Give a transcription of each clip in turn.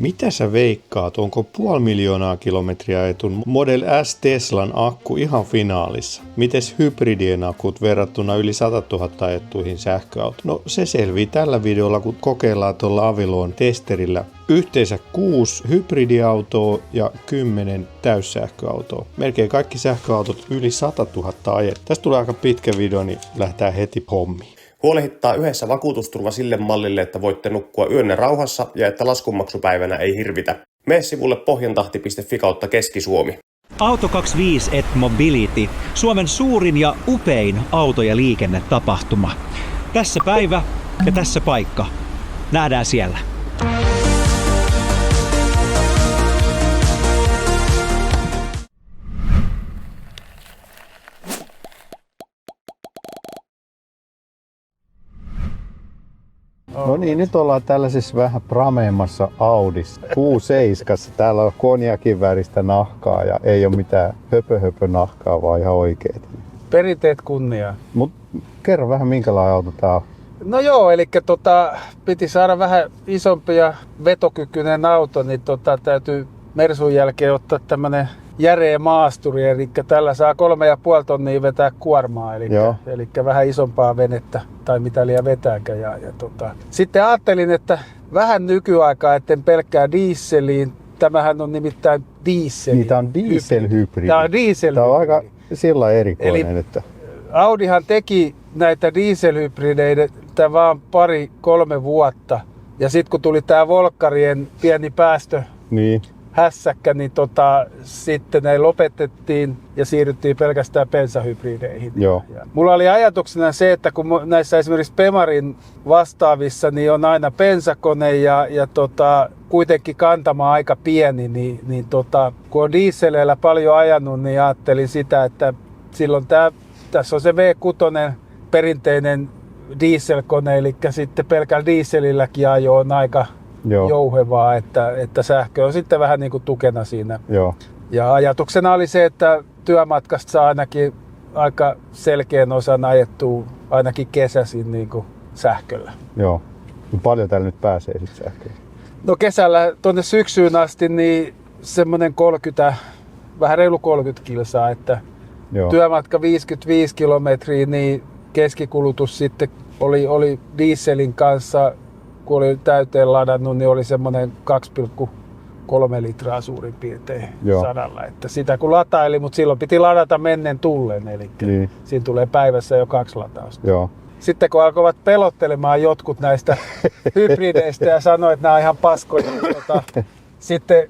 Mitä sä veikkaat, onko 500 000 kilometriä ajetun Model S Teslan akku ihan finaalissa? Mites hybridien akut verrattuna yli 100 000 ajettuihin sähköautoihin? No se selvii tällä videolla, kun kokeillaan tuolla Avilon testerillä yhteensä 6 hybridiautoa ja 10 täyssähköautoa. Melkein kaikki sähköautot yli 100 000 ajettu. Tästä tulee aika pitkä video, niin lähdetään heti hommiin. Huolehittaa yhdessä vakuutusturva sille mallille, että voitte nukkua yönne rauhassa ja että laskunmaksupäivänä ei hirvitä. Mene sivulle pohjantahti.fi kautta Keski-Suomi. Auto25 et Mobility, Suomen suurin ja upein auto- ja liikennetapahtuma. Tässä päivä ja tässä paikka. Nähdään siellä. No niin, nyt ollaan tällaisessa vähän prameemmassa Audissa. Q7. Täällä on konjakin väristä nahkaa ja ei ole mitään höpö nahkaa, vaan ihan oikeet. Perinteet kunniaa. Mut kerro vähän minkälainen auto tää on. No joo, eli piti saada vähän isompi ja vetokykyinen auto, niin täytyy Mersun jälkeen ottaa tämmönen järeä maasturi, eli tällä saa 3,5 tonnia vetää kuormaa, eli vähän isompaa venettä tai mitä liian vetääkään. Sitten ajattelin, että vähän nykyaikaa, etten pelkkää dieseliin. Tämähän on nimittäin diesel. Niitä on dieselhybridi. Tämä on dieselhybridi. Tämä on aika sillä erikoinen. Eli että Audihan teki näitä dieselhybrideitä vaan 2-3 vuotta. Ja sitten kun tuli tämä Volkkarien pieni päästö, niin hässäkkä, niin sitten ne lopetettiin ja siirryttiin pelkästään bensahybrideihin. Joo. Ja mulla oli ajatuksena se, että kun näissä esimerkiksi Bemarin vastaavissa niin on aina bensakone ja kuitenkin kantama aika pieni, niin kun on dieseleillä paljon ajanut, niin ajattelin sitä, että silloin tässä on se V6 perinteinen dieselkone, eli sitten pelkällä dieselilläkin ajo on aika jouhevaa, että sähkö on sitten vähän niin kuin tukena siinä. Joo. Ja ajatuksena oli se, että työmatkasta saa ainakin aika selkeän osan ajettua ainakin kesäisin niin kuin sähköllä. Joo. No paljon täällä nyt pääsee sitten sähköllä? No kesällä tuonne syksyyn asti niin semmoinen 30, vähän reilu 30 kilsaa, että työmatka 55 kilometriä, niin keskikulutus sitten oli dieselin kanssa, kun oli täyteen ladannut, niin oli semmoinen 2,3 litraa suurin piirtein sadalla. Että sitä kun lataili, mutta silloin piti ladata mennen tullen, eli siinä tulee päivässä jo 2 latausta. Joo. Sitten kun alkoivat pelottelemaan jotkut näistä hybrideistä ja sanoi, että nämä on ihan paskoja, sitten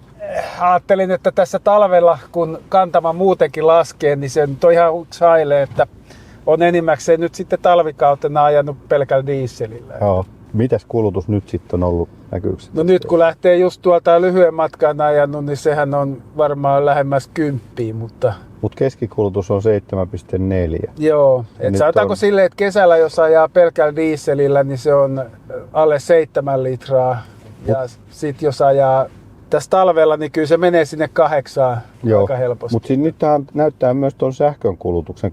ajattelin, että tässä talvella, kun kantama muutenkin laskee, niin se nyt on ihan hailee, että on enimmäkseen nyt sitten talvikautena ajanut pelkällä dieselillä. Joo. Mitäs kulutus nyt sitten on ollut näkyykset? No nyt kun lähtee just tuolta lyhyen matkan ajanut, niin sehän on varmaan lähemmäs 10, mutta keskikulutus on 7,4. Joo, että sanotaanko silleen, että kesällä jos ajaa pelkällä dieselillä, niin se on alle 7 litraa. Ja sit jos ajaa tässä talvella, niin kyllä se menee sinne 8 aika helposti. Mutta nyt näyttää myös tuon sähkön kulutuksen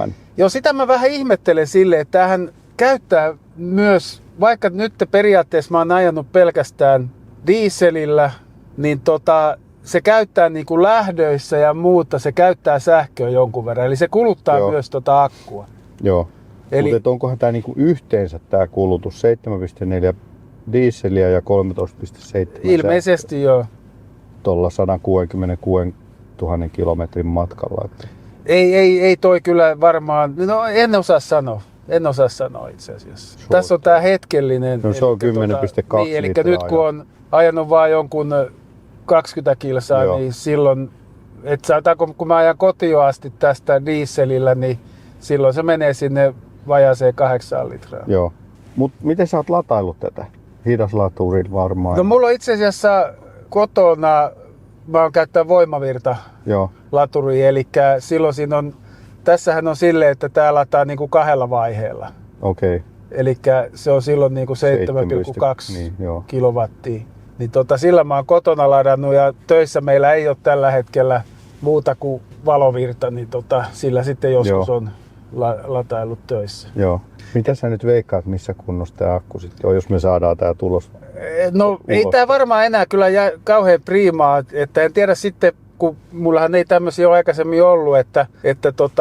13,7. Joo, sitä mä vähän ihmettelen silleen, että tämähän käyttää myös, vaikka nyt periaatteessa mä oon ajanut pelkästään dieselillä, niin se käyttää niin kuin lähdöissä ja muuta, se käyttää sähköä jonkun verran, eli se kuluttaa myös akkua. Joo, mutta onkohan tämä niinku yhteensä tämä kulutus 7,4 dieseliä ja 13,7 ilmeisesti joo. Tuolla 166 000 kilometrin matkalla. Että Ei toi kyllä varmaan, no en osaa sanoa itse asiassa. Tässä on tää hetkellinen. No se on 10,2 niin, eli nyt kun on ajanut vaan jonkun 20 kilsaa, niin silloin, että sanotaanko kun mä ajan kotiin asti tästä dieselillä, niin silloin se menee sinne vajaaseen 8 litraa. Joo. Mut miten sä oot lataillut tätä? Hidaslaturilla varmaan. No mulla on itse asiassa kotona, mä oon käyttänyt voimavirta laturia, eli silloin siinä on, tässähän on silleen, että tää lataa niinku 2 vaiheella. Okei. Eli se on silloin niinku 7,2 kilowattia. Niin sillä mä oon kotona ladannut ja töissä meillä ei ole tällä hetkellä muuta kuin valovirta, niin sillä sitten joskus on latailut töissä. Joo. Mitä sä nyt veikkaat, missä kunnossa tämä akku sitten on, jos me saadaan tämä tulos? No ei tämä varmaan enää kyllä jää kauhean priimaa, että en tiedä sitten, kun mullahan ei tämmöisiä ole aikaisemmin ollut, että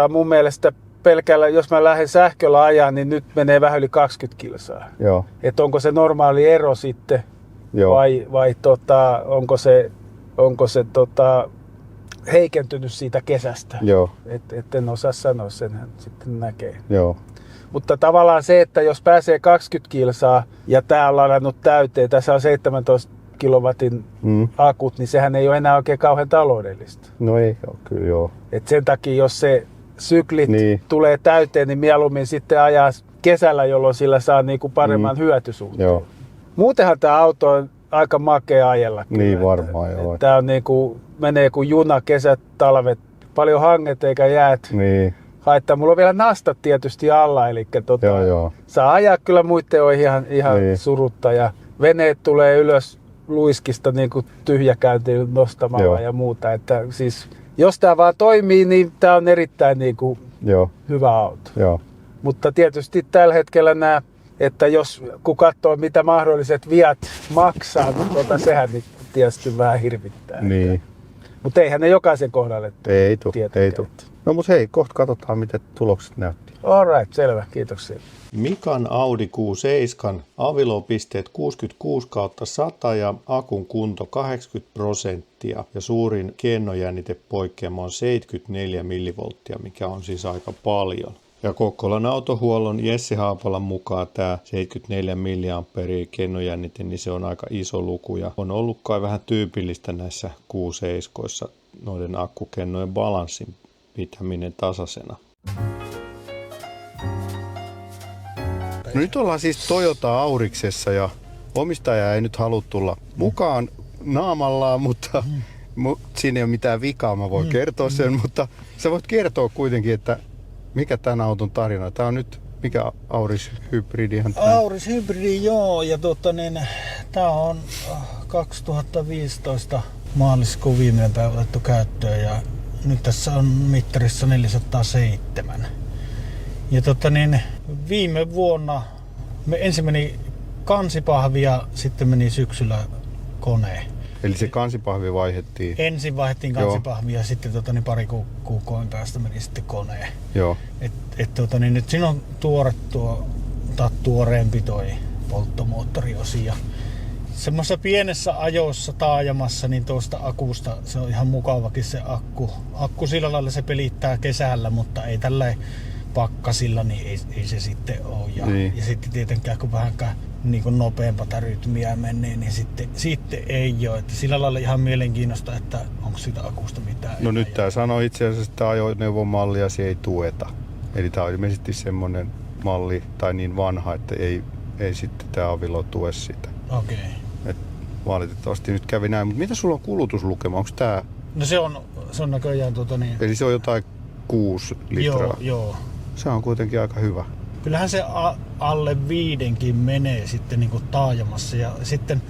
mun mielestä pelkällä, jos mä lähden sähköllä ajaa, niin nyt menee vähän yli 20 kilsaa. Joo. Että onko se normaali ero sitten, Joo. vai onko se heikentynyt siitä kesästä. Joo. Et en osaa sanoa, senhän sitten näkee. Joo. Mutta tavallaan se, että jos pääsee 20 kilsaa ja tää on ladannut täyteen, tässä on 17 kilowatin akut, niin sehän ei ole enää oikein kauhean taloudellista. No ei ole kyllä, joo. Et sen takia, jos se syklit Niin. tulee täyteen, niin mieluummin sitten ajaa kesällä, jolloin sillä saa niinku paremman hyötysuhteen. Joo. Muutenhan tämä auto on aika makea ajella. Kyllä. Niin varmaan joo. Tämä on niinku, menee kuin juna, kesät, talvet, paljon hanget eikä jäät. Niin. Haittaa. Mulla on vielä nastat tietysti alla, eli Joo. saa ajaa kyllä muiden on ihan Niin. surutta. Ja veneet tulee ylös luiskista niin kuin tyhjäkäyntiin nostamalla Joo. ja muuta. Että siis, jos tämä vaan toimii, niin tämä on erittäin niin kuin Joo. hyvä auto. Joo. Mutta tietysti tällä hetkellä nämä, että kun katsoo mitä mahdolliset viat maksaa, niin sehän niin tietysti vähän hirvittää. Niin. Mutta eihän ne jokaisen kohdalle Ei tietenkään. tuu. No mut hei, kohta katsotaan miten tulokset näytti. All right, selvä. Kiitoksia. Mikan Audi Q7, avilopisteet 66/100 ja akun kunto 80% ja suurin kennojännitepoikkeama on 74 millivolttia, mikä on siis aika paljon. Ja Kokkolan autohuollon Jesse Haapalan mukaan tämä 74 milliamperia kennojännite, niin se on aika iso luku ja on ollut kai vähän tyypillistä näissä Q7 noiden akkukennojen balanssin pitäminen tasaisena. No nyt ollaan siis Toyota Auriksessa ja omistaja ei nyt halua tulla mukaan naamallaan, mutta siinä ei ole mitään vikaa, mä voin kertoa sen, mutta sä voit kertoa kuitenkin, että mikä tämän auton tarina? Tää on nyt, mikä Auris hybridihan tämä? Auris hybridi, joo, ja tää on 2015 maaliskuun viimeinen päivä otettu käyttöön ja nyt tässä on mittarissa 407. Ja viime vuonna ensin meni kansipahvi ja sitten meni syksyllä kone. Eli se kansipahvi vaihdettiin? Ensin vaihdettiin kansipahvi ja sitten pari kuukauden päästä meni sitten kone. Joo. Nyt siinä on tuoreempi toi polttomoottoriosi. Semmoisessa pienessä ajossa taajamassa, niin tuosta akusta se on ihan mukavakin se akku. Akku sillä lailla se pelittää kesällä, mutta ei tällä pakkasilla, niin ei se sitten ole. Ja sitten tietenkään kun vähänkään niin nopeampaa rytmiä menee, niin sitten ei ole. Että sillä lailla ihan mielenkiinnosta, että onko siitä akusta mitään. No nyt tää sanoo itse asiassa, että ajoneuvomallia se ei tueta. Eli tää on ilmeisesti semmonen malli tai niin vanha, että ei sitten tää Avilo tue sitä. Okei. Et valitettavasti nyt kävi näin, mutta mitä sulla on kulutuslukema? Onko tää? No se on näköjään Eli se on jotain 6 litraa? Joo. Se on kuitenkin aika hyvä. Kyllähän se alle 5 menee sitten niin kuin taajamassa ja sitten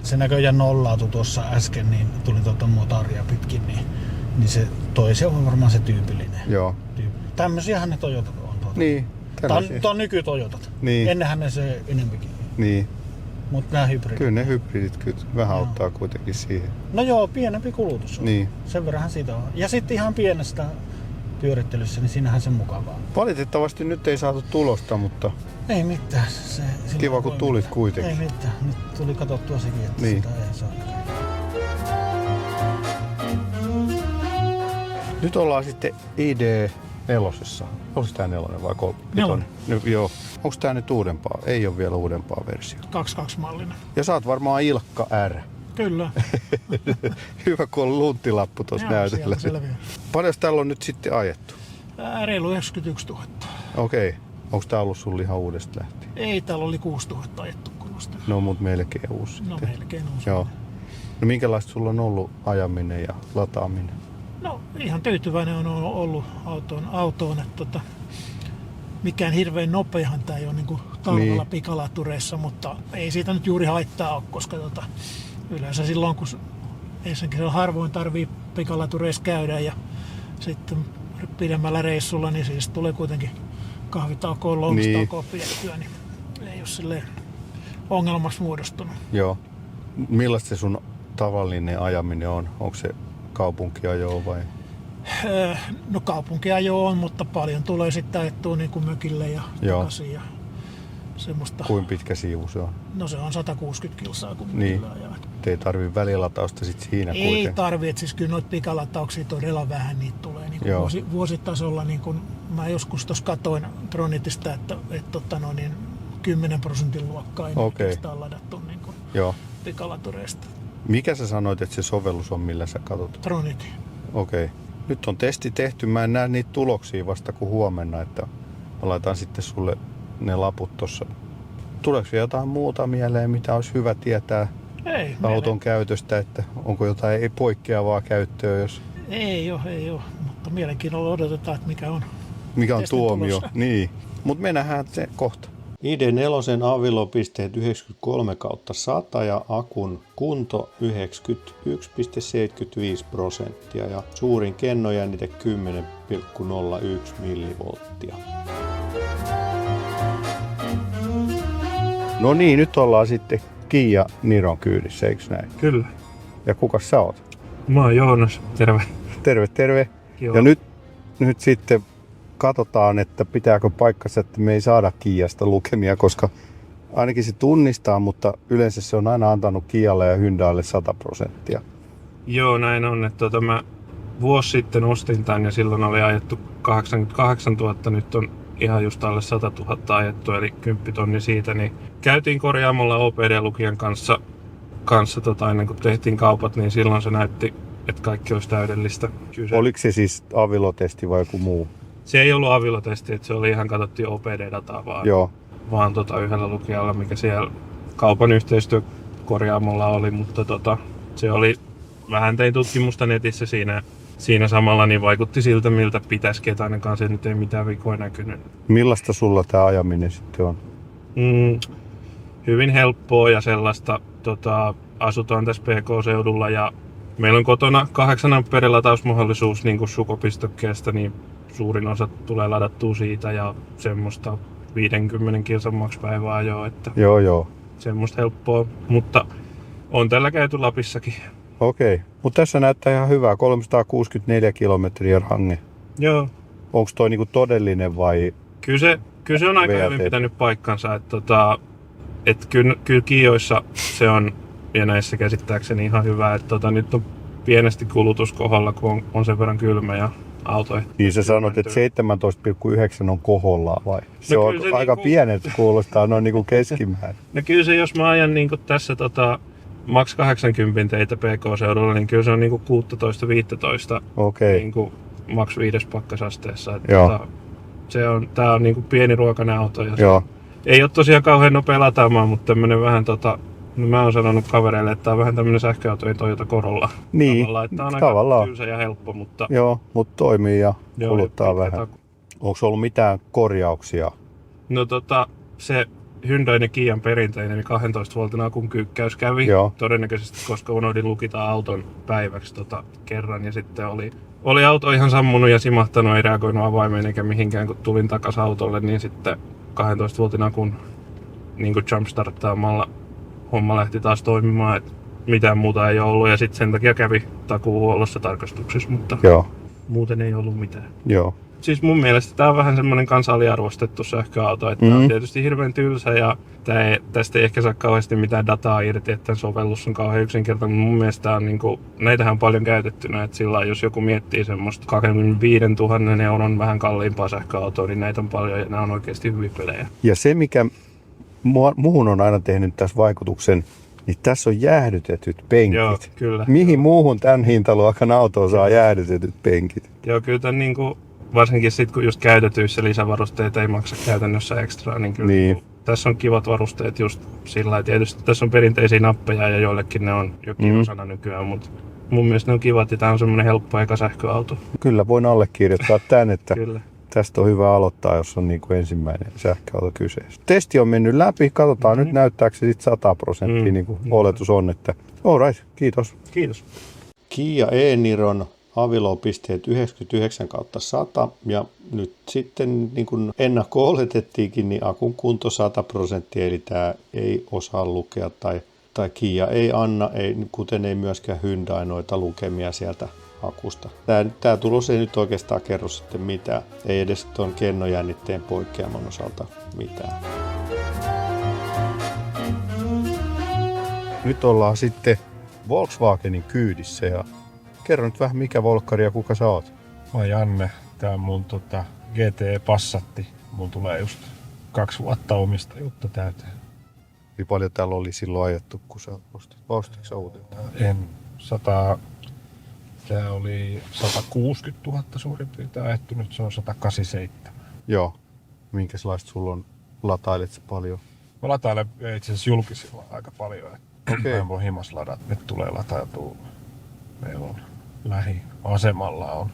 se näköjään nollautui tuossa äsken, niin tuli motoria pitkin, niin se on varmaan se tyypillinen. Joo. Tämmösiähän ne Toyotat on. Niin. Tämä on nyky-Toyotat. Niin. Ennenhän ne se enempikin. Niin. Mutta nämä hybridit. Kyllä ne hybridit vähän auttaa kuitenkin siihen. No joo, pienempi kulutus on. Niin. Sen verranhan siitä on. Ja sitten ihan pienestä pyörittelyssä, niin siinähän se mukavaa. Valitettavasti nyt ei saatu tulosta, mutta ei mitään. kiva kun tulit kuitenkin. Ei mitään. Nyt tuli katsottua sekin, että niin. Sitä ei saa. Nyt ollaan sitten ID4. Onko tää 4 vai 3? 4. Joo. Onko tää nyt uudempaa? Ei ole vielä uudempaa versiota. 22-mallinen. Ja sä oot varmaan Ilkka R. Kyllä. Hyvä, kun on lunttilappu tuossa näytöllä. Paljon täällä on nyt sitten ajettu? Reilu 91 000. Okei. Onko tää ollut sulla ihan uudesta lähtien? Ei, täällä oli 6 000 ajettu kunnosta. No mut melkein uusi sitten. No melkein uusi. Joo. No minkälaista sulla on ollut ajaminen ja lataaminen? No ihan tyytyväinen on ollut autoon että mikään hirveän nopeahan tää ei ole niinku talvella pikalatureissa, mutta ei siitä nyt juuri haittaa ole, koska yleensä silloin kun ensinnäkin harvoin tarvii pikalatureissa käydä ja sitten pidemmällä reissulla, niin siis tulee kuitenkin kahvitaukoon, lounastaukoon pidettyä, niin ei ole silleen ongelmaksi muodostunut. Joo. Millaista se sun tavallinen ajaminen on? Onko se kaupunkiajoa vai? No kaupunkiajo on, mutta paljon tulee sitten ajettua niin kuin mökille ja takaisin ja semmoista. Kuinka pitkä siivu se on? No se on 160 kilsaa, kun niin. ajaa. Ei tarvii välilatausta sit siinä kuitenkin? Ei tarvii, että siis kyllä noita pikalatauksia todella vähän niitä tulee niin kuin vuositasolla. Niin kuin mä joskus tuossa katoin Tronitista, että 10% luokkaa ei oikeastaan ladattu niin kuin pikalatureista. Mikä sä sanoit, että se sovellus on, millä sä katot? Tronit. Okei. Nyt on testi tehty. Mä en näe niitä tuloksia vasta kuin huomenna, että mä laitan sitten sulle ne laput tossa. Tuleeko jotain muuta mieleen, mitä olisi hyvä tietää auton käytöstä, että onko jotain ei poikkeavaa käyttöä, jos... Ei ole, mutta mielenkiinnolla odotetaan, että mikä on tuomio. Niin, mutta me nähdään se kohta. ID4 avilopisteet 93/100 ja akun kunto 91,75% ja suurin kennojännite 10,01 millivolttia. No niin, nyt ollaan sitten Kia Niron kyydissä, eikö näin? Kyllä. Ja kukas sä oot? Mä oon Joonas, terve. Terve. Joo. Ja nyt sitten katsotaan, että pitääkö paikkansa, että me ei saada Kiasta lukemia, koska ainakin se tunnistaa, mutta yleensä se on aina antanut Kialle ja Hyundaille 100%. Joo, näin on. Että mä vuosi sitten ostin tän ja silloin oli ajettu 88 000, nyt on ihan just alle 100 000 ajettu, eli 10 000 siitä. Niin käytiin korjaamolla OPD-lukijan kanssa ennen kuin tehtiin kaupat, niin silloin se näytti, että kaikki olisi täydellistä. Oliko se siis avilotesti vai joku muu? Se ei ollut avilotesti, että se oli ihan katsottiin OPD-dataa vaan yhdellä lukijalla, mikä siellä kaupan yhteistyökorjaamolla oli, mutta se oli, vähän tein tutkimusta netissä siinä samalla, niin vaikutti siltä, miltä pitäisikin, että ainakaan se nyt ei mitään vikoja näkynyt. Millaista sulla tämä ajaminen sitten on? Hyvin helppoa ja sellaista, asutaan tässä PK-seudulla ja meillä on kotona 8 ampeerin latausmahdollisuus niin kuin sukopistokkeesta, niin suurin osa tulee ladattua siitä ja semmoista 50 kilsan makspäivää ajoa, että joo. Semmoista helppoa, mutta on tällä käyty Lapissakin. Okei, mutta tässä näyttää ihan hyvää, 364 kilometriä range. Joo. Onko toi niinku todellinen vai? Kyllä se on aika hyvin pitänyt paikkansa, että kyllä Kioissa se on ja näissä käsittääkseni ihan hyvä, että nyt on pienesti kulutus kohdalla, kun on sen verran kylmä ja auto ehtii. Niin sä sanot, että 17,9 on kohdollaan vai? Se on aika pienet, kuulostaa noin niinku keskimäärin. No kyllä se, jos mä ajan niinku tässä maks 80 teitä PK-seudulla, niin kyllä se on niinku 16-15 niinku maks 5 pakkasasteessa. Tää on niinku pieni ruokainen auto. Ja ei ole tosiaan kauhean nopea lataamaan, mutta tämmönen vähän no mä oon sanonut kavereille, että tää on vähän tämmönen sähköautojen Toyota Corolla. Niin, tää on aika tylsä ja helppo, mutta... Joo, mutta toimii ja kuluttaa vähän. Onko ollut mitään korjauksia? No se Hyundain ja Kian perinteinen, eli 12 voltin akun kyykkäys kävi. Todennäköisesti, koska unohdin lukita auton päiväksi kerran ja sitten oli auto ihan sammunut ja simahtanut, ei reagoinut avaimeen eikä mihinkään, kun tulin takas autolle, niin sitten 12 voltin akun niin kuin jumpstarttaamalla homma lähti taas toimimaan, että mitään muuta ei ollut ja sitten sen takia kävi takuuhuollossa tarkastuksessa, mutta muuten ei ollut mitään. Joo. Siis mun mielestä tää on vähän semmonen kanssa aliarvostettu sähköauto, että tää on tietysti hirveän tylsä ja tästä ei ehkä saa kauheasti mitään dataa irti, että sovellus on kauhean yksinkertainen, mutta mun mielestä tää on näitähän on paljon käytettynä, että sillä jos joku miettii semmoista 25 000 euron vähän kalliimpaa sähköautoa, niin näitä on paljon ja nämä on oikeasti hyviä pelejä. Ja se mikä muuhun on aina tehnyt tässä vaikutuksen, niin tässä on jäähdytetyt penkit. Joo, kyllä. Mihin muuhun tämän hintaluokan autoon saa jäähdytetyt penkit? Joo, kyllä tämän varsinkin sitten kun just käytetyissä lisävarusteet ei maksa käytännössä ekstraa, niin kyllä tässä on kivat varusteet just sillä lailla. Tietysti tässä on perinteisiä nappeja ja joillekin ne on jo kiusana nykyään, mutta mun mielestä ne on kivat ja tää on semmoinen helppo eka sähköauto. Kyllä, voin allekirjoittaa tämän, että tästä on hyvä aloittaa, jos on ensimmäinen sähköauto kyseessä. Testi on mennyt läpi, katsotaan nyt näyttääkö se sitten 100%, niin kuin oletus on, että all right, kiitos. Kiitos. Kia e-Niron avilopisteet 99/100 ja nyt sitten niin kuin ennakko-oletettiinkin, niin akun kunto 100%, eli tämä ei osaa lukea tai Kia ei anna, kuten ei myöskään Hyundai noita lukemia sieltä akusta. Tämä tulos ei nyt oikeastaan kerro sitten mitään, ei edes tuon kennojännitteen poikkeaman osalta mitään. Nyt ollaan sitten Volkswagenin kyydissä ja kerro nyt vähän mikä volkkari ja kuka sä oot? Mä oon Janne. Tää on mun GT Passatti. Mun tulee just 2 vuotta omistajuutta täyteen. Niin paljon täällä oli silloin ajettu, kun sä ostit? Ostitko sä uuden? Tää oli 160 000 suurin piirtein ajettu, nyt se on 187. Joo. Minkälaista sulla on? Latailet sä paljon? Mä latailen itse asiassa julkisilla aika paljon. Okei. Mä en voi himas ladata. Nyt tulee latautua. Meillä on lähiasemalla on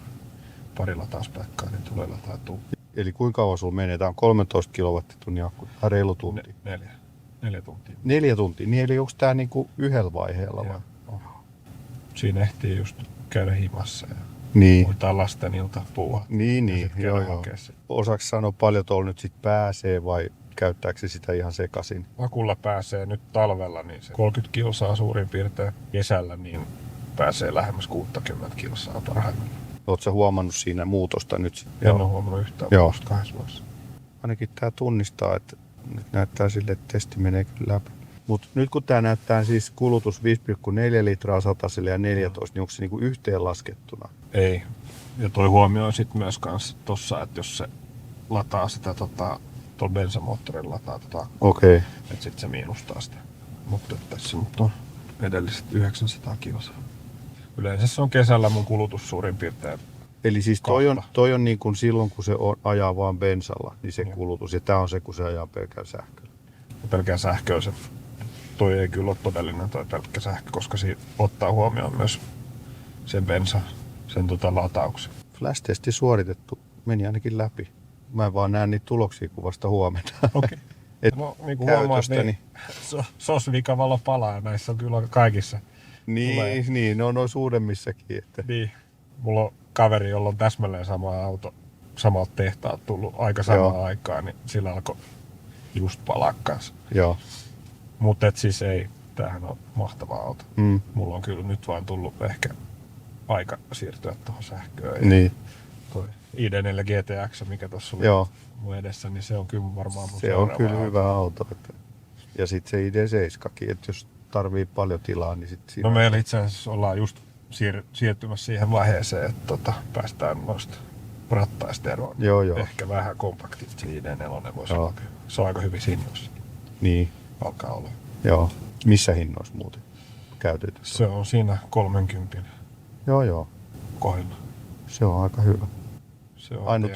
pari latauspaikkaa, niin tulee latautua. Eli kuinka kauan sulla menee? Tää on 13 kilowattitunnin akku. Reilu tunti. 4 tuntia. 4 tuntia? Niin eli onko tää niinku yhdellä vaiheella vai? Siinä ehtii just käydä himassa ja Niin. voidaan lasten ilta puhua. Niin. Joo. Osaatko sanoa paljon tuolla nyt sit pääsee vai käyttääkö se sitä ihan sekaisin? Akulla pääsee nyt talvella, niin se 30 kilsaa suurin piirtein. Kesällä niin pääsee lähemmäs 60 kilsaa parhaimmillaan. Oletko sä huomannut siinä muutosta nyt sitten? En ole huomannut yhtään Joo. muutosta 2 vuodessa. Ainakin tää tunnistaa, että nyt näyttää sille, että testi menee kyllä läpi. Mutta nyt kun tää näyttää siis kulutus 5,4 litraa sataselle ja 14, niin onko se niinku yhteenlaskettuna? Ei. Ja toi huomioi sit myös kans tossa, että jos se lataa sitä tuolla bensamoottorilla lataa Okei. että sit se miinustaa sitä. Mutta tässä nyt on edelliset 900 kilsaa. Yleensä se on kesällä mun kulutus suurin piirtein. Eli siis toi on niin kuin silloin, kun se ajaa vaan bensalla, niin se kulutus. Ja tää on se, kun se ajaa pelkään sähköllä. Ja pelkään sähköä se. Toi ei kyllä ole todellinen toi pelkkä sähkö, koska siinä ottaa huomioon myös sen bensa, sen latauksen. Flash-testi suoritettu, meni ainakin läpi. Mä en vaan näe niitä tuloksia kuin vasta huomenna. Okei. No niin kuin huomaat, niin SOS-vika valo palaa näissä on kyllä kaikissa. Niin, ne on noissa uudemmissakin. Että. Niin. Mulla on kaveri, jolla on täsmälleen sama auto, samalta tehtaat tullut aika samaan aikaan, niin sillä alkoi just palaa kanssa. Joo. Mutta siis ei, tämähän on mahtava auto. Mulla on kyllä nyt vaan tullut ehkä aika siirtyä tuohon sähköön. Niin. Toi ID4 GTX, mikä tuossa oli mun edessä, niin se on kyllä varmaan mun se on kyllä auto. Hyvä auto. Ja sitten se ID7, että jos tarvii paljon tilaa, niin sitten siinä... No meillä itse asiassa ollaan just siirtymässä siihen vaiheeseen, että päästään noista rattaista eroon. Joo. Ehkä vähän kompaktit, se ID4 voisi olla. Se on aika hyvissä hinnoissa. Niin. Alkaa olla. Joo. Missä hinnoissa muuten käytetyssä? Se on siinä 30. Joo. Kohdilla. Se on aika hyvä. Se on ainut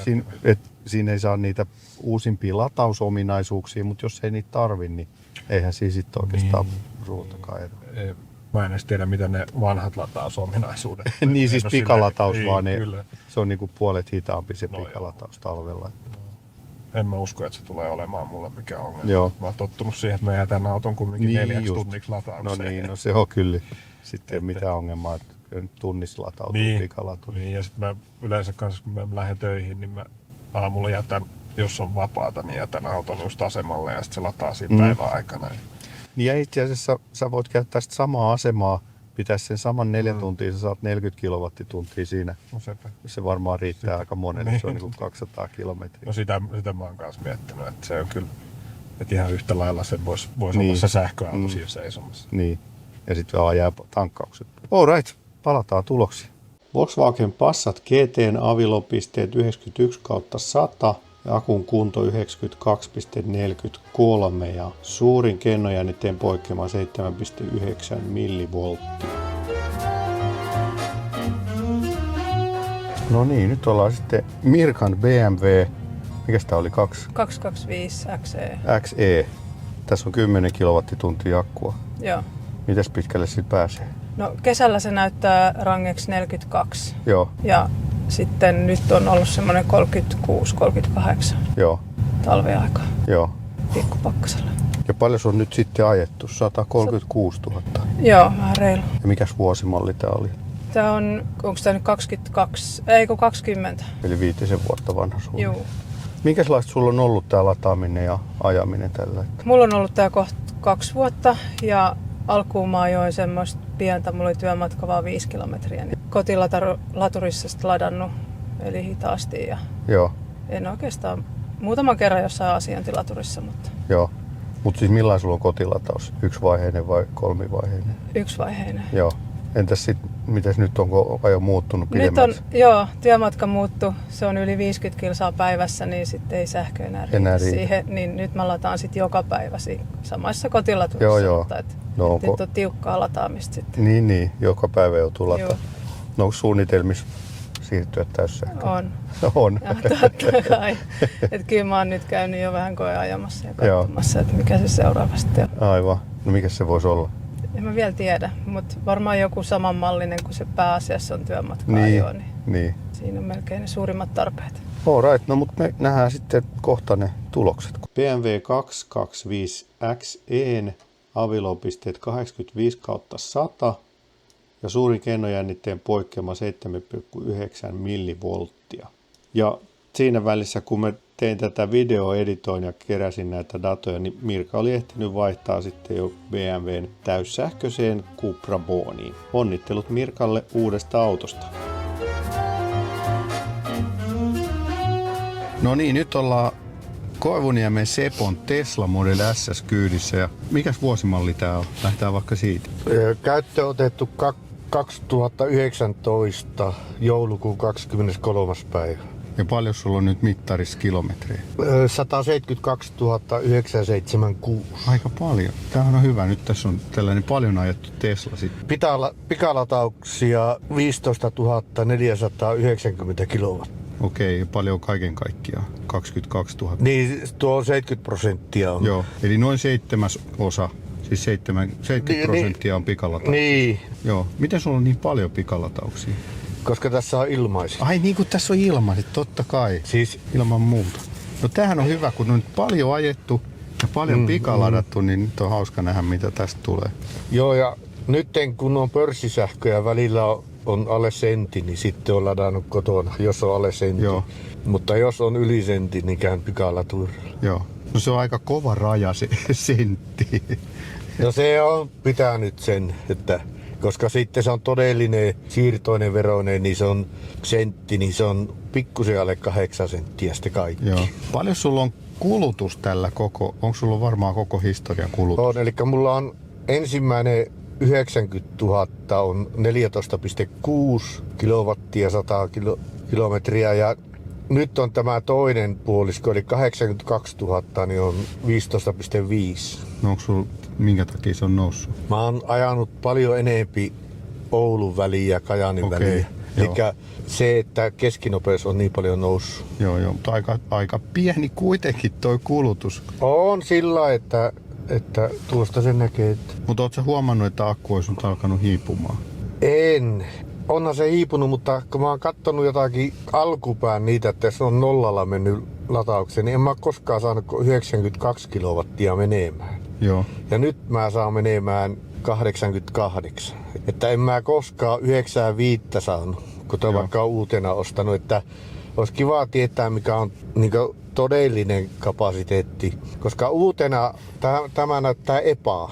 siinä ei saa niitä uusimpia latausominaisuuksia, mutta jos ei niitä tarvi, niin eihän siinä sitten oikeastaan suurtakaan eroa. Mä en edes tiedä, mitä ne vanhat latausominaisuudet. Niin siis pikalataus silleen, vaan, se on niinku puolet hitaampi se pikalataus talvella. En mä usko, että se tulee olemaan mulle mikään ongelma. Joo. Mä oon tottunut siihen, että mä jätän auton kumminkin 4 tunniksi lataukseen. No se on kyllä. Sitten ei ole mitään ongelmaa, että tunnissa latautuu pikalataus. Niin, ja sitten mä yleensä kanssa, kun mä lähden töihin, niin mä aamulla jätän, jos on vapaata, niin jätän auton just asemalle ja sitten se lataa siinä päivän aikana. Niin ja itse asiassa sä voit käyttää sitä samaa asemaa, pitäisi sen saman 4 tuntia, sä saat 40 kilowattituntia siinä. No sepä. Se varmaan riittää aika monelle, se on niin kuin 200 kilometriä. No sitä mä oon kanssa miettinyt, että se on kyllä, että ihan yhtä lailla sen voisi olla se sähköauto siinä seisomassa. Niin, ja sitten vaan jää tankkaukset. All right, palataan tuloksiin. Volkswagen Passat GT:n avilopisteet 91/100 ja akun kunto 92,43 ja suurin kennojännitteen poikkeama 7,9 millivolttia. No niin, nyt ollaan sitten Mirkan BMW, mikäs tää oli? 225 XE. XE. Tässä on 10 kilowattituntia akkua. Joo. Mitäs pitkälle sit pääsee? No kesällä se näyttää rangeksi 42. Joo. Ja sitten nyt on ollut semmoinen 36-38 talviaikaa. Joo. Pikkupakkasella. Ja paljon se on nyt sitten ajettu? 136 000? Joo, vähän reilu. Ja mikäs vuosimalli tää oli? Tää on, onko tää nyt 20? Eli 5 vuotta vanha suunnilleen. Joo. Minkälaista sulla on ollut tää lataaminen ja ajaminen tällä? Mulla on ollut tää kohta 2 vuotta ja alkuun mä ajoin semmoista pientä, mulla oli työmatka vaan 5 kilometriä. Niin kotilaturissa sit ladannut, eli hitaasti ja Joo. en oikeastaan muutaman kerran jossain asiointilaturissa, mutta... Joo. Mutta siis millainen sulla on kotilataus? 1-vaiheinen vai 3-vaiheinen? 1-vaiheinen. Joo. Entäs sitten, mites nyt, onko ajo muuttunut pidemmäksi? Nyt on, työmatka muuttu. Se on yli 50 kilsaa päivässä, niin sitten ei sähkö enää riitä siihen. Niin nyt mä lataan sitten joka päivä samassa kotilaturissa. Joo. Mutta nyt on tiukkaa lataamista sitten. Niin. Joka päivä joutuu lataamaan. No onko suunnitelmissa siirtyä täyssähköön? On. Ja totta kai. Että kyllä mä oon nyt käynyt jo vähän koeajamassa ja katsomassa, että mikä se seuraavasti on. Aivan. No mikä se voisi olla? En mä vielä tiedä, mutta varmaan joku samanmallinen kuin se pääasiassa on työmatka-ajo. Niin. Siinä on melkein ne suurimmat tarpeet. Alright, no mutta me nähdään sitten kohta ne tulokset. BMW 225X:n avilopisteet 85/100 ja suurin kennojännitteen poikkeama 7,9 millivolttia. Ja siinä välissä, kun me tein tätä videoeditoin ja keräsin näitä datoja, niin Mirka oli ehtinyt vaihtaa sitten jo BMWn täyssähköiseen Cupra Borniin. Onnittelut Mirkalle uudesta autosta. No niin, nyt ollaan Koivuniemen Sepon Tesla Model S kyydissä. Ja mikäs vuosimalli tää on? Lähdetään vaikka siitä. Käyttöön otettu 2019 joulukuun 23. päivä. Ja paljon sulla on nyt mittarissa kilometrejä? 172 976. Aika paljon. Tämähän on hyvä. Nyt tässä on tällainen paljon ajettu Tesla sitten. Pikalatauksia 15 490 kilowattia. Okei, ja paljon kaiken kaikkiaan? 22 000? Niin, tuo 70% on. Joo, eli noin 7/8, siis 70% on pikalatauksia. Niin. Joo. Miten sulla on niin paljon pikalatauksia? Koska tässä on ilmaisia. Ai niin kuin tässä on ilmaiset, totta kai. Siis ilman muuta. No tämähän on hyvä, kun on nyt paljon ajettu ja paljon pikaladattu, niin nyt on hauska nähdä, mitä tästä tulee. Joo, ja nyt kun on pörssisähköä välillä on alle sentti, niin sitten on ladannut kotona, jos on alle sentti. Joo. Mutta jos on yli sentti, niin käyn pikalaturilla. Joo. No se on aika kova raja se sentti. No se on pitänyt sen, että koska sitten se on todellinen siirtoinen veroinen, niin se on sentti, niin se on pikkusen alle 8 senttiä sitten kaikki. Joo. Paljon sulla on kulutus tällä onko sulla varmaan koko historian kulutus? On, eli mulla on ensimmäinen 90 000 on 14,6 kilowattia 100 kilometriä ja nyt on tämä toinen puolisko, eli 82 000, niin on 15,5. No onko sulla, minkä takia se on noussut? Mä oon ajanut paljon enempi Oulun väliä ja Kajaanin väliä. Eli se, että keskinopeus on niin paljon noussut. Joo, mutta aika pieni kuitenkin toi kulutus. On sillä, että tuosta sen näkee. Mutta ootko sä huomannut, että akku olisi nyt alkanut hiipumaan? En. Onhan se hiipunut, mutta kun mä oon kattonut jotakin alkupään niitä, että se on nollalla mennyt lataukseen, niin en mä ole koskaan saanut 92 kilowattia menemään. Joo. Ja nyt mä saan menemään 88. Että en mä koskaan 95 saanut, kun toi vaikka on uutena ostanut. Että olisi kiva tietää, mikä on niin todellinen kapasiteetti. Koska uutena tämä näyttää EPA.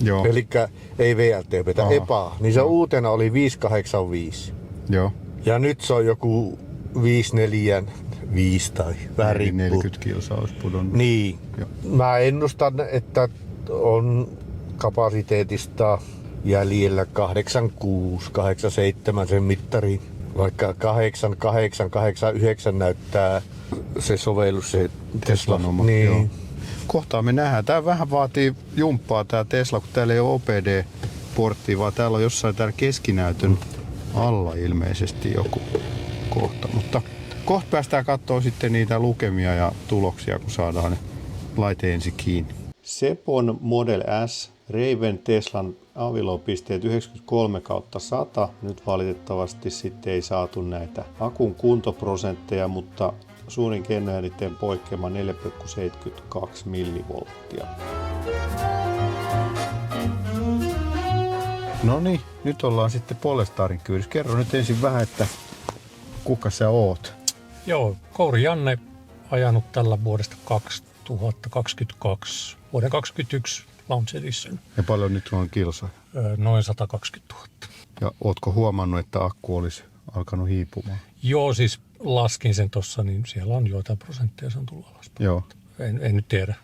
Joo. Elikkä ei VLTP:tä, EPA. Niin se uutena oli 585. Joo. Ja nyt se on joku 545 tai vähän riippuu. 40 kilsaa olisi pudonnut. Niin. Joo. Mä ennustan, että on kapasiteetista jäljellä 86, 87 sen mittari. Vaikka 88, 89 näyttää se sovellus, se Tesla. Niin. Joo. Kohtaa me nähdään. Tää vähän vaatii jumppaa tää Tesla, kun täällä ei ole OPD-porttia, vaan täällä on jossain täällä keskinäytön alla ilmeisesti joku kohta. Mutta kohta päästään katsoa sitten niitä lukemia ja tuloksia, kun saadaan ne laite ensin kiinni. Sepon Model S, Raven Teslan avilopisteet 93/100. Nyt valitettavasti sitten ei saatu näitä akun kuntoprosentteja, mutta suurin kennojännitteen poikkeama 4,72 millivolttia. No niin, nyt ollaan sitten Polestarin kyydissä. Kerro nyt ensin vähän, että kuka sä oot? Joo, Kouri Janne ajanut tällä vuodesta 2022, vuoden 2021 Launch Edition. Ja paljon nyt on kilsoja? Noin 120 000. Ja ootko huomannut, että akku olisi alkanut hiipumaan? Joo, siis laskin sen tossa, niin siellä on joitain prosentteja, se on tullut alaspäin. Joo. En nyt tiedä.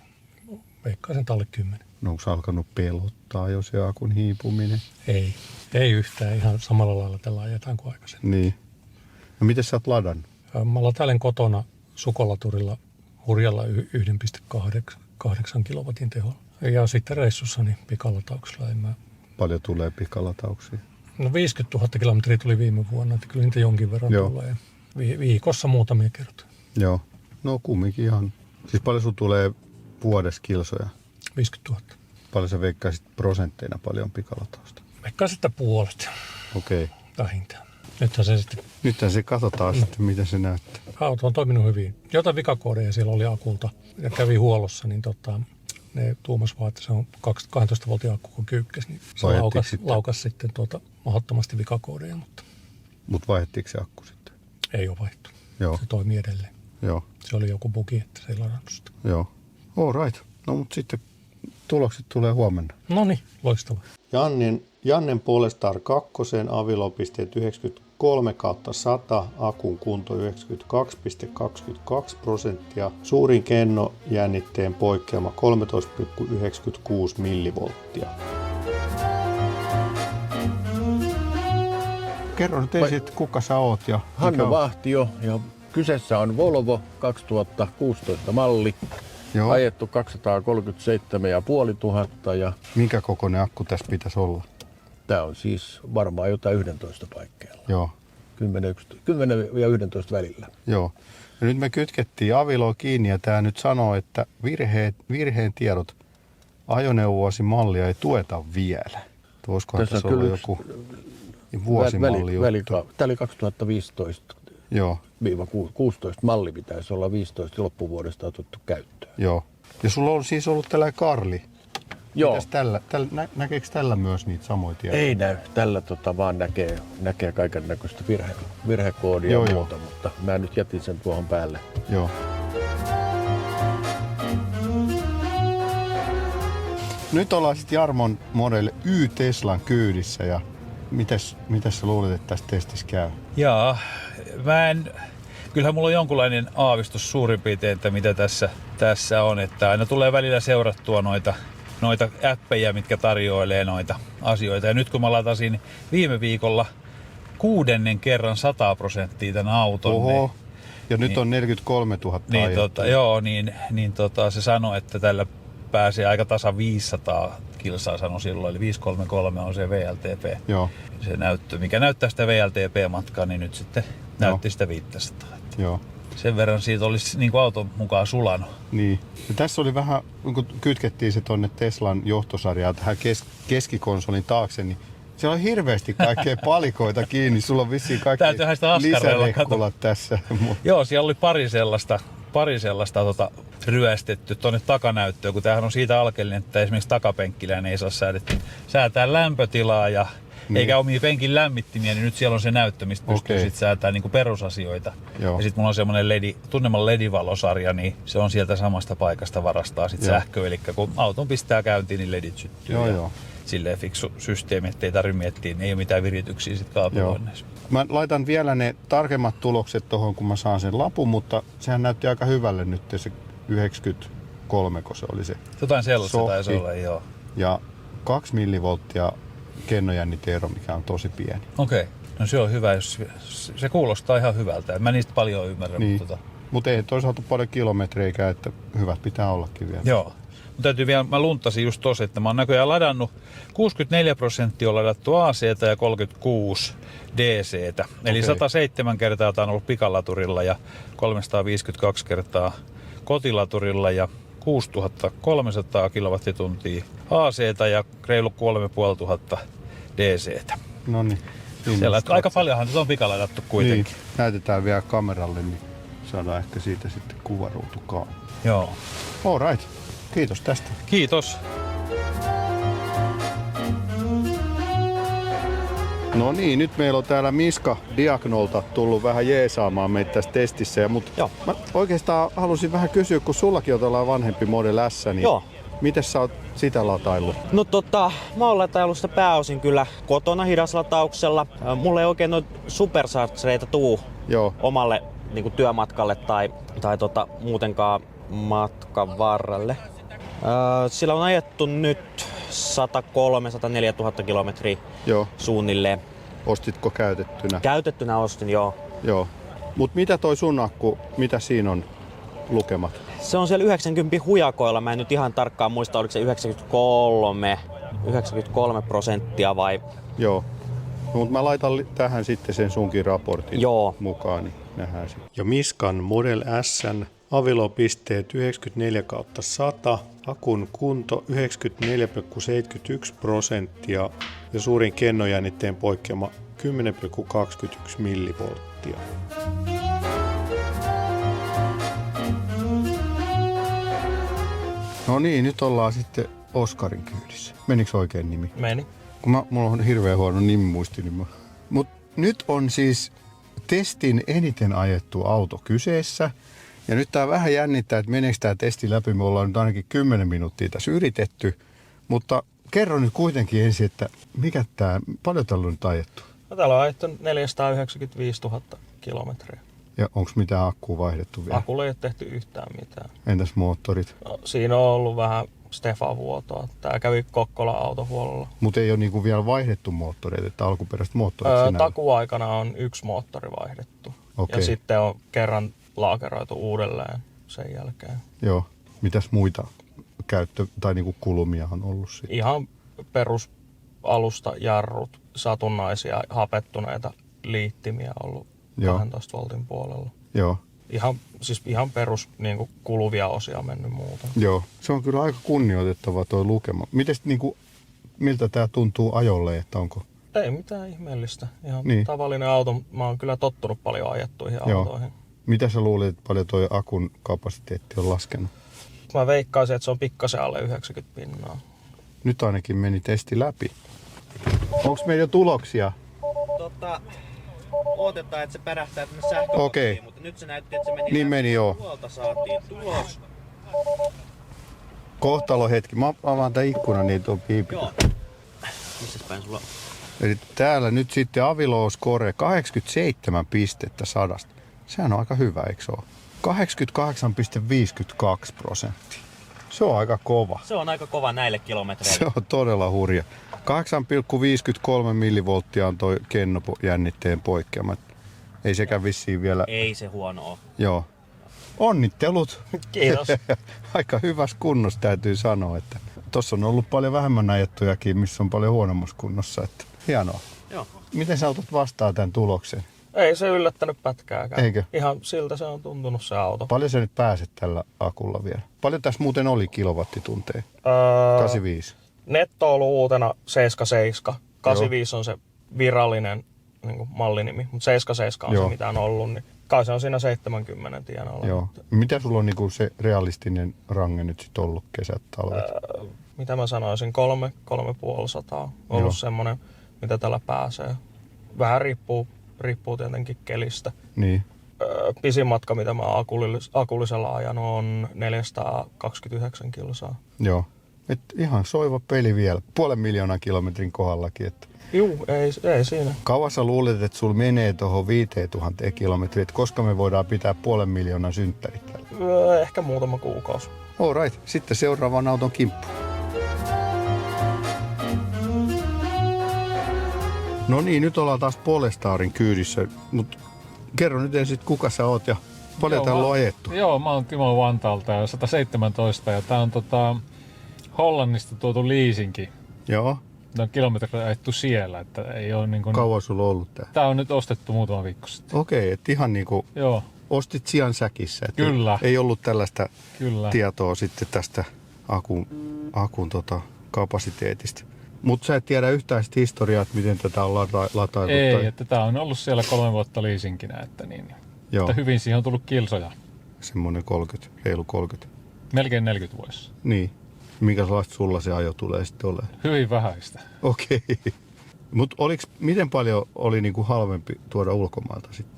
Veikkaisin alle 10. No onko alkanut pelottaa jo se akun hiipuminen? Ei yhtään. Ihan samalla lailla tällä ajetaan kuin aikaisemmin. Niin. No miten sä oot ladannut? Mä latailen kotona sukolaturilla hurjalla 1,8 kilowatin teholla. Ja sitten reissussa niin pikalatauksella Paljon tulee pikalatauksia? No 50 000 kilometriä tuli viime vuonna, että kyllä niitä jonkin verran tulee. Viikossa muutamia kertoja. Joo. No kumminkin ihan. Siis paljon sun tulee vuodessa kilsoja? 50 000. Paljon sä veikkaisit prosentteina paljon pikalatausta? Veikkaisin, että puolet. Okei. Vähintään. Nythän se katsotaan sitten, miten se näyttää. Auto on toiminut hyvin. Jotain vikakoodeja siellä oli akulta ja kävi huollossa, niin ne tuumas vaan, että se on 12 voltin akku, kun kyykkäs, niin se laukas sitten mahdottomasti vikakoodeja. Mutta vaihdettiinko se akku sitten? Ei ole vaihtu. Joo. Se toimii edelleen. Joo. Se oli joku bugi, että se ei ladannut sitä. Joo. All right. No mutta sitten tulokset tulee huomenna. No niin, loistavaa. Jannen Polestar 2, avilopisteet 93/100, akun kunto 92,22%, suurin kennojännitteen poikkeama 13,96 millivolttia. Kerro nyt ensin, kuka sä oot ja Hanno Vahtio, ja kyseessä on Volvo 2016 malli. Joo. Ajettu 237 500 ja... Minkä kokoinen akku tässä pitäisi olla? Tämä on siis varmaan jotain 11 paikkeilla. Joo. 10 ja 11 välillä. Joo. Ja nyt me kytkettiin aviloa kiinni ja tämä nyt sanoo, että virheen tiedot ajoneuvoasi mallia ei tueta vielä. Voisikohan tässä olla joku vuosimalli juttu? Tämä oli 2015. Joo. 16 malli pitäisi olla 15 loppuvuodesta otettu käyttöön. Joo. Ja sulla on siis ollut tällainen Karli. Joo. Näkeekö tällä myös niitä samoja tietoja? Ei näy. Tällä vaan näkee kaiken näköistä virhekoodia ja muuta, mutta mä nyt jätin sen tuohon päälle. Joo. Nyt ollaan sitten Jarmon Model Y Teslan kyydissä ja mitäs sä luulet, että tässä testissä käy? Jaa, kyllähän mulla on jonkunlainen aavistus suurin piirtein, että mitä tässä on, että aina tulee välillä seurattua noita appeja, mitkä tarjoilee noita asioita. Ja nyt kun mä latasin viime viikolla 6. kerran 100% tämän auton. Oho. Ja nyt on 43 000 se sanoi, että tällä pääsee aika tasa 500 kilsaa, sanoi silloin. Eli 533 on se VLTP. Joo. Se näyttö, mikä näyttää sitä VLTP-matkaa, niin nyt sitten näytti sitä 500. Joo. Sen verran siitä olisi niin kuin auton mukaan sulanut. Niin. Ja tässä oli vähän, kun kytkettiin se tonne Teslan johtosarjaan tähän keskikonsolin taakse, niin siellä on hirveästi kaikkea palikoita kiinni. Sulla on vissiin kaikki lisärekkulat tässä. Joo, siellä oli pari sellaista ryöstetty tuonne takanäyttöön, kun tämähän on siitä alkeellinen, että esimerkiksi takapenkkilään ei saa säätää lämpötilaa ja eikä omia penkin lämmittimiä, niin nyt siellä on se näyttö, mistä pystyy sitten säätämään niin perusasioita. Joo. Ja sitten mulla on semmoinen tunnemalla LED-valosarja, niin se on sieltä samasta paikasta varastaa sit sähköä. Eli kun auton pistää käyntiin, niin LEDit syttyy. Joo. Silleen fiksu systeemi, ettei tarvitse miettiä, niin ei ole mitään virityksiä sitten kaapeloinneissa. Mä laitan vielä ne tarkemmat tulokset tuohon, kun mä saan sen lapun, mutta sehän näytti aika hyvälle nyt se 93, kun se oli se jotain sellaista taisi olla, joo. Ja 2 millivolttia kennojänniteero, mikä on tosi pieni. Okei. No se on hyvä, jos se kuulostaa ihan hyvältä. Mä niistä paljon ymmärrän. Niin. Mutta ei toisaalta paljon kilometreikään, että hyvät pitää ollakin vielä. Joo. Mutta täytyy vielä, mä luntasin just tossa, että mä oon näköjään ladannut 64% on ladattu AC-tä ja 36 DC-tä. Eli 107 kertaa tää on ollut pikalaturilla ja 352 kertaa kotilaturilla ja 6300 kilowattituntia AC-tä ja reilu 3500 DC-tä. No niin. Aika paljonhan nyt on pikaladattu kuitenkin. Niin. Näytetään vielä kameralle, niin saadaan ehkä siitä sitten kuvaruutukaan. Joo. All right. Kiitos tästä. Kiitos. No niin, nyt meillä on täällä Miska Diagnolta tullut vähän jeesaamaan meitä tässä testissä. Mutta mä oikeastaan halusin vähän kysyä, kun sullakin on tällainen vanhempi Model S, niin miten sä oot sitä lataillut? No mä oon lataillut sitä pääosin kyllä kotona hidaslatauksella. Mulla ei oikein noita superchargereita tuu omalle niin kuin työmatkalle tai muutenkaan matkan varrelle. Sillä on ajettu nyt 103-104 000 kilometriä suunnilleen. Ostitko käytettynä? Käytettynä ostin, joo. Mut mitä toi sun akku, mitä siinä on lukemat? Se on siellä 90 hujakoilla. Mä en nyt ihan tarkkaan muista, oliko se 93% vai... Joo. No, mutta mä laitan tähän sitten sen sunkin raportin mukaan, niin nähdään sitten. Ja Miskan Model S:n avilopisteet 94/100, akun kunto 94,71% ja suurin kennojännitteen poikkeama 10,21 millivolttia. No niin, nyt ollaan sitten Oskarin kyydissä. Menikö oikein nimi? Meni. Kun mulla on hirveän huono nimimuisti. Mut nyt on siis testin eniten ajettu auto kyseessä. Ja nyt tää vähän jännittää, että meneekö tää testi läpi. Me ollaan nyt ainakin 10 minuuttia tässä yritetty. Mutta kerro nyt kuitenkin ensin, että paljon täällä on nyt ajettu? No, täällä on ajettu 495 000 kilometriä. Ja onko mitään akkua vaihdettu vielä? Akulle ei ole tehty yhtään mitään. Entäs moottorit? No, siinä on ollut vähän Stefan-vuotoa. Tää kävi Kokkolan autohuollolla. Mutta ei ole niinku vielä vaihdettu moottoreita, että alkuperäiset moottorit takuaikana on yksi moottori vaihdettu. Okay. Ja sitten on kerran laakeroitu uudelleen sen jälkeen. Joo. Mitäs muita tai niinku kulumia on ollut sitten? Ihan perusalusta jarrut, satunnaisia hapettuneita liittimiä ollut 12 voltin puolella. Joo. Ihan perus niin kuluvia osia mennyt muuta. Joo, se on kyllä aika kunnioitettava tuo lukema. Miltä tämä tuntuu ajolle, että onko? Ei mitään ihmeellistä. Ihan tavallinen auto. Mä oon kyllä tottunut paljon ajettuihin autoihin. Mitä sä luulet, että paljon tuo akun kapasiteetti on laskenut? Mä veikkaisin, että se on pikkasen alle 90 pinnaa. Nyt ainakin meni testi läpi. Onko meillä jo tuloksia? Odotetaan, että se pärähtää tänne sähkökotiin, mutta nyt se näytti, että se meni niin meni tuolta saatiin tulos. Kohtalo hetki. Mä avaan tän ikkunan, niin tuo piipi. Joo. Missäs päin sulla? Eli täällä nyt sitten Avilo score 87 pistettä 100. Sehän on aika hyvä, eikö se ole? 88,52%. Se on aika kova. Se on aika kova näille kilometreille. Se on todella hurja. 8,53 millivolttia on toi kennojännitteen poikkeama. Ei sekään vissiin vielä... Ei se huono ole. Joo. Onnittelut. Kiitos. Aika hyvässä kunnossa täytyy sanoa, että tossa on ollut paljon vähemmän ajettujakin, missä on paljon huonommassa kunnossa. Että hienoa. Joo. Miten sä otat vastaan tämän tuloksen? Ei se yllättänyt pätkääkään. Eikö? Ihan siltä se on tuntunut se auto. Paljon sä nyt pääset tällä akulla vielä? Paljon tässä muuten oli kilowattitunteja? 85. Netto on ollut uutena 77. 85 on se virallinen niin kuin mallinimi, mutta 77 on se mitä on ollut. Niin kai se on siinä 70 tienoilla. Joo. Mitä sulla on niin kuin se realistinen range nyt sit ollut kesät, talvet? Mitä mä sanoisin? 350 ollut semmoinen, mitä tällä pääsee. Vähän riippuu tietenkin kelistä. Niin. Pisin matka, mitä mä akullisella ajanut, on 429 kilsaa. Joo. Et ihan soiva peli vielä. 500 000 kilometrin kohdallakin. Että. Juu, ei siinä. Kauan sä luulet, että sulla menee tuohon 5000 kilometriä, koska me voidaan pitää 500 000 synttärit täällä? Ehkä muutama kuukausi. All right. Sitten seuraavan auton kimppu. No niin, nyt ollaan taas Polestarin kyydissä, mutta kerro nyt ensin, kuka sä oot ja paljon täällä on ajettu. Joo, mä oon Timo Vantaalta ja 117 ja tää on Hollannista tuotu leasingi. Joo. Tää on kilometrit ajettu siellä, että ei oo niinku... Kauan sulla on ollut tää? Tää on nyt ostettu muutama viikko sitten. Okei, et ihan niinku ostit sian säkissä. Kyllä. Ei ollut tällaista tietoa sitten tästä akun kapasiteetista. Mutta sä et tiedä yhtään sitä historiaa, että miten tätä on latailtu? Ei, että tää on ollut siellä 3 vuotta leasinginä, että Että hyvin siihen on tullut kilsoja. Semmoinen 30, reilu 30. Melkein 40 vuodessa. Niin. Minkälaista sulla se ajo tulee sitten olemaan? Hyvin vähäistä. Okei. Mutta miten paljon oli niinku halvempi tuoda ulkomailta sitten?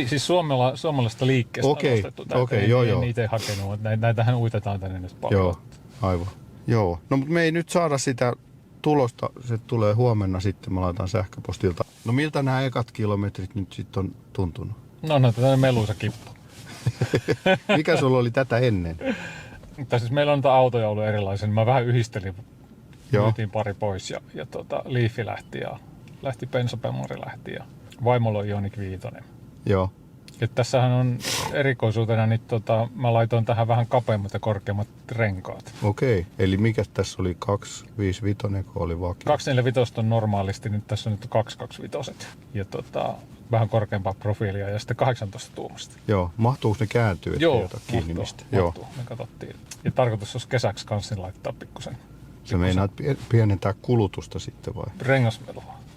Siis suomalaisesta liikkeestä on ostettu tätä. Okei, joo. En itse hakenut, näitähän uitetaan tänne nyt paljon. Joo, aivan. Joo, no mutta me ei nyt saada sitä tulosta, se tulee huomenna sitten, mä laitan sähköpostilta. No miltä nämä ekat kilometrit nyt sitten on tuntunut? No tämmöinen meluisa kippu. Mikä sulla oli tätä ennen? Siis meillä on autoja ollut erilaisia, mä vähän yhdistelin, myytiin pari pois ja Leafi lähti Bensapemori lähti ja vaimolla on Ioniq 5. Joo. Ja tässähän on erikoisuutena, niin mä laitoin tähän vähän kapeammat ja korkeammat renkaat. Okei, eli mikä tässä oli 255, kun oli vakio? 245 on normaalisti, nyt tässä on nyt 225 ja vähän korkeampaa profiilia ja sitten 18 tuumasta. Joo, mahtuuko ne kääntyä? Joo, mahtuu, me katsottiin. Ja tarkoitus olisi kesäksi kanssa laittaa pikkusen. Sä meinaat pienentää kulutusta sitten vai?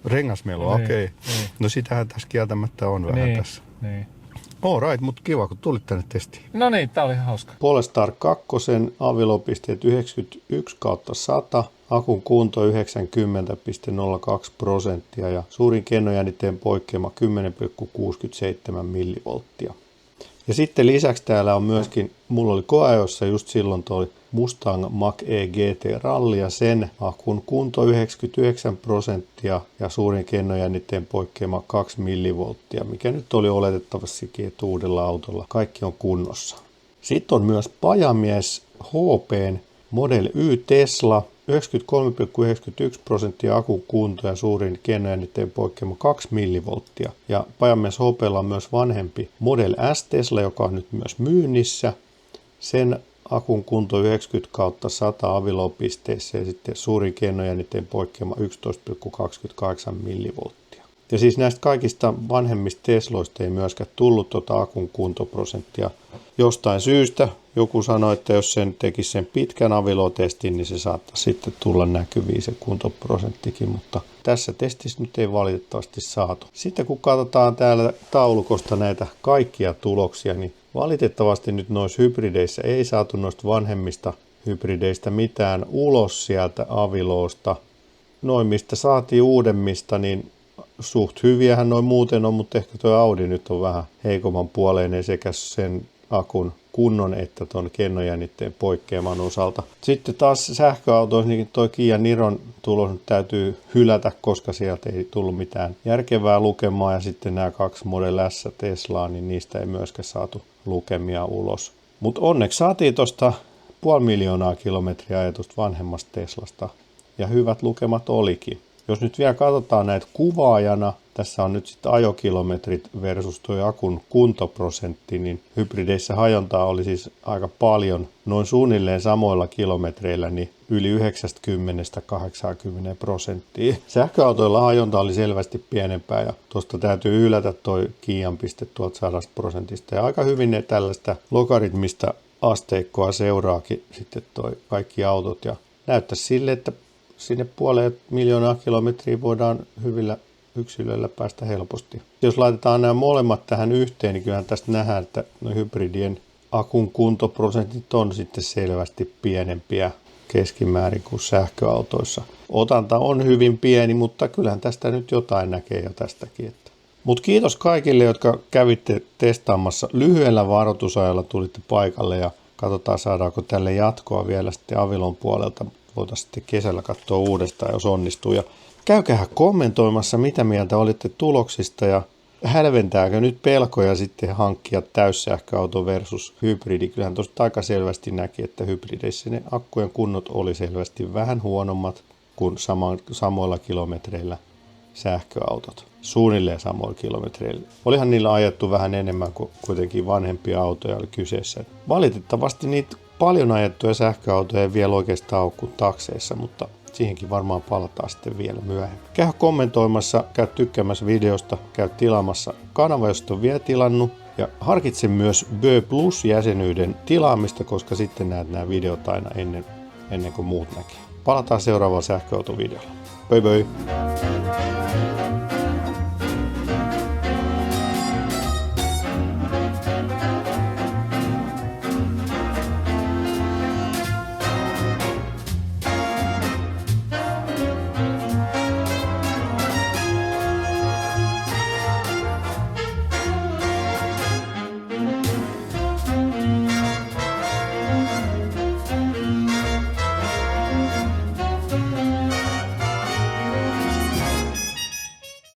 Rengasmelua, okei. Niin. No sitähän tässä kieltämättä on vähän tässä. Niin. All right, mutta kiva kun tulit tänne testiin. No niin, tää oli ihan hauska. Polestar 2, avilopisteet 91/100, akun kunto 90,02% ja suurin kennojänniteen poikkeama 10,67 millivolttia. Ja sitten lisäksi täällä on myöskin, mulla oli koeajossa just silloin toi Mustang Mach-E GT Rally ja sen akun kunto 99% ja suurin kennojännitteen poikkeama 2 millivolttia, mikä nyt oli oletettavasti, että uudella autolla kaikki on kunnossa. Sitten on myös pajamies HP:n Model Y Tesla, 93,91% akun kunto ja suurin kennojännitteen poikkeama 2 millivolttia. Ja pajamies HP:lla on myös vanhempi Model S Tesla, joka on nyt myös myynnissä. Sen akun kunto 90/100 avilopisteessä ja sitten suurin kennojännitteen poikkeama 11,28 millivolttia. Ja siis näistä kaikista vanhemmista Tesloista ei myöskään tullut akun kuntoprosenttia jostain syystä. Joku sanoi, että jos sen tekisi sen pitkän avilotestin, niin se saattaa sitten tulla näkyviin se kuntoprosenttikin, mutta tässä testissä nyt ei valitettavasti saatu. Sitten kun katsotaan täällä taulukosta näitä kaikkia tuloksia, niin valitettavasti nyt noissa hybrideissä ei saatu noista vanhemmista hybrideistä mitään ulos sieltä aviloosta. Noin mistä saatiin uudemmista, niin suht hyviähän noin muuten on, mutta ehkä tuo Audi nyt on vähän heikomman puoleinen sekä sen akun kunnon että tuon kennojännitteen poikkeaman osalta. Sitten taas sähköautoissa niin tuo Kia Niron tulos nyt täytyy hylätä, koska sieltä ei tullut mitään järkevää lukemaa ja sitten nämä 2 Model S Teslaa, niin niistä ei myöskään saatu lukemia ulos. Mutta onneksi saatiin tuosta 500 000 kilometriä ajatusta vanhemmasta Teslasta ja hyvät lukemat olikin. Jos nyt vielä katsotaan näitä kuvaajana, tässä on nyt sitten ajokilometrit versus tuo akun kuntoprosentti, niin hybrideissä hajontaa oli siis aika paljon, noin suunnilleen samoilla kilometreillä, niin yli 90-80%. Sähköautoilla hajonta oli selvästi pienempää ja tuosta täytyy ylätä toi Kian piste tuolta 100%. Ja aika hyvin ne tällaista logaritmista asteikkoa seuraakin sitten toi kaikki autot ja näyttäisi sille, että sinne 500 000 kilometriä voidaan hyvillä yksilöillä päästä helposti. Jos laitetaan nämä molemmat tähän yhteen, niin kyllähän tästä nähdään, että hybridien akun kuntoprosentit on sitten selvästi pienempiä keskimäärin kuin sähköautoissa. Otanta on hyvin pieni, mutta kyllähän tästä nyt jotain näkee jo tästäkin. Mutta kiitos kaikille, jotka kävitte testaamassa. Lyhyellä varoitusajalla tulitte paikalle ja katsotaan saadaanko tälle jatkoa vielä sitten Avilon puolelta. Voitaisiin sitten kesällä katsoa uudestaan, jos onnistuu. Ja käykää kommentoimassa, mitä mieltä olitte tuloksista ja hälventääkö nyt pelkoja sitten hankkia täyssähköauto versus hybridi. Kyllähän tuosta aika selvästi näki, että hybrideissä ne akkujen kunnot oli selvästi vähän huonommat kuin samoilla kilometreillä sähköautot. Suunnilleen samoilla kilometreillä. Olihan niillä ajettu vähän enemmän kuin kuitenkin vanhempia autoja oli kyseessä. Valitettavasti niitä paljon ajettuja sähköautoja ei vielä oikeastaan ole kuin takseissa, mutta siihenkin varmaan palataan sitten vielä myöhemmin. Käy kommentoimassa, käy tykkäämässä videosta, käy tilaamassa kanava, jos et ole vielä tilannut. Ja harkitse myös Bö Plus-jäsenyyden tilaamista, koska sitten näet nämä videot aina ennen kuin muut näkee. Palataan seuraavalla sähköautovideolla. Bye bye!